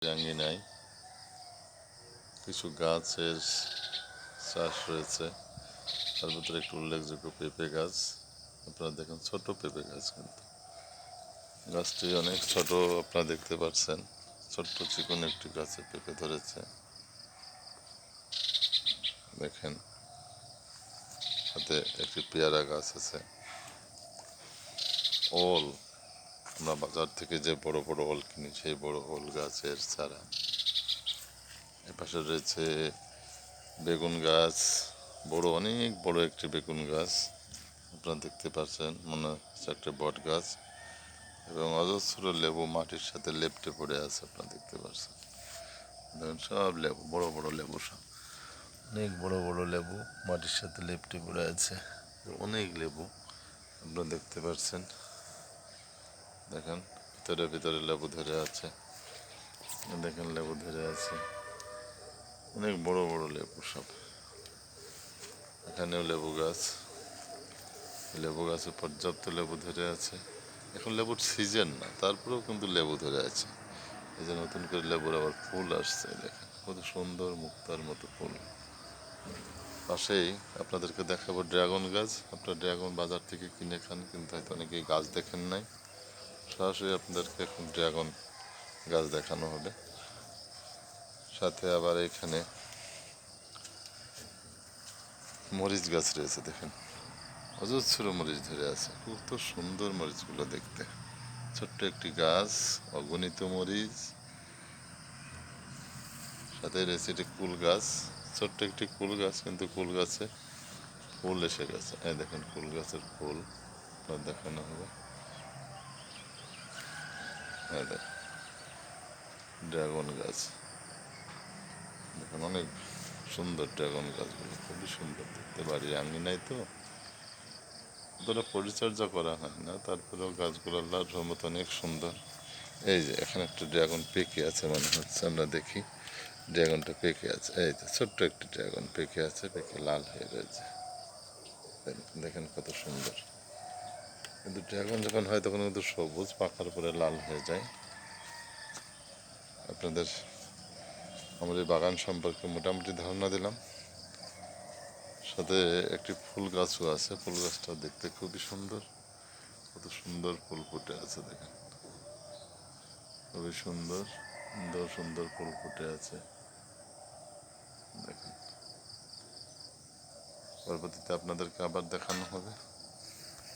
আঙ্গিনায় কিছু গাছের চাষ রয়েছে। তার ভিতরে একটু উল্লেখযোগ্য পেঁপে গাছ। আপনারা দেখেন ছোট পেঁপে গাছ, কিন্তু গাছটি অনেক ছোট। আপনারা দেখতে পাচ্ছেন ছোট্ট চিকন একটি গাছে পেঁপে ধরেছে। দেখেন হাতে একটি পেয়ারা গাছ আছে। ওল, আমরা বাজার থেকে যে বড় বড় ওল কিনি সেই বড় ওল গাছের চারা। এপাশে রয়েছে বেগুন গাছ, অনেক বড় একটি বেগুন গাছ আপনারা দেখতে পাচ্ছেন, মনে হচ্ছে একটা বট গাছ। এবং অজস্র লেবু মাটির সাথে লেপ্টে পড়ে আছে, আপনারা দেখতে পাচ্ছেন। দেখুন সব লেবু, বড় বড় লেবু, সব অনেক বড় বড় লেবু মাটির সাথে লেপ্টে পড়ে আছে। অনেক লেবু আপনারা দেখতে পাচ্ছেন। দেখেন ভিতরে ভিতরে লেবু ধরে আছে। দেখেন লেবু ধরে আছে, অনেক বড় বড় লেবু সব। এখানেও লেবু গাছ, লেবু গাছে পর্যাপ্ত লেবু ধরে আছে। এখন লেবুর সিজন না, তারপরেও কিন্তু লেবু ধরে আছে। এই যে নতুন করে লেবুর আবার ফুল আসছে, দেখেন কত সুন্দর মুক্তার মতো ফুল। পাশেই আপনাদেরকে দেখাবো ড্রাগন গাছ। আপনার ড্রাগন বাজার থেকে কিনে খান, কিন্তু হয়তো অনেকেই গাছ দেখেন নাই। সরাসরি আপনাদেরকে এখন ড্রাগন গাছ দেখানো হবে। সাথে আবার এখানে মরিচ গাছ রয়েছে, দেখেন অজস্র মরিচ ধরে আছে। কত সুন্দর মরিচগুলো দেখতে। ছোট্ট একটি গাছ, অগণিত মরিচ। সাথে রয়েছে একটি কুল গাছ, ছোট্ট একটি কুল গাছ, কিন্তু কুল গাছে ফুল এসে গেছে। এই দেখেন কুল গাছের ফুল দেখানো হবে। হ্যাঁ দেখেন ড্রাগন গাছ, দেখেন অনেক সুন্দর ড্রাগন গাছগুলো, খুবই সুন্দর দেখতে। বাড়ির আঙিনায় তো অতটা পরিচর্যা করা হয় না, তারপরেও গাছগুলো আল্লাহর রহমতে অনেক সুন্দর। এই যে এখানে একটা ড্রাগন পেকে আছে মনে হচ্ছে, আমরা দেখি ড্রাগনটা পেকে আছে। এই যে ছোট্ট একটি ড্রাগন পেকে আছে, পেকে লাল হয়ে রয়েছে। দেখেন কত সুন্দর। কিন্তু ড্রাগন যখন হয় তখন কিন্তু সবুজ, পাকার পরে লাল হয়ে যায়। আপনাদের আমার এই বাগান সম্পর্কে মোটামুটি ধারণা দিলাম। সাথে একটি ফুল গাছও আছে, ফুল গাছটা দেখতে খুবই সুন্দর। কত সুন্দর ফুল ফুটে আছে, দেখেন খুবই সুন্দর সুন্দর সুন্দর ফুল ফুটে আছে। দেখেন পরবর্তীতে আপনাদেরকে আবার দেখানো হবে।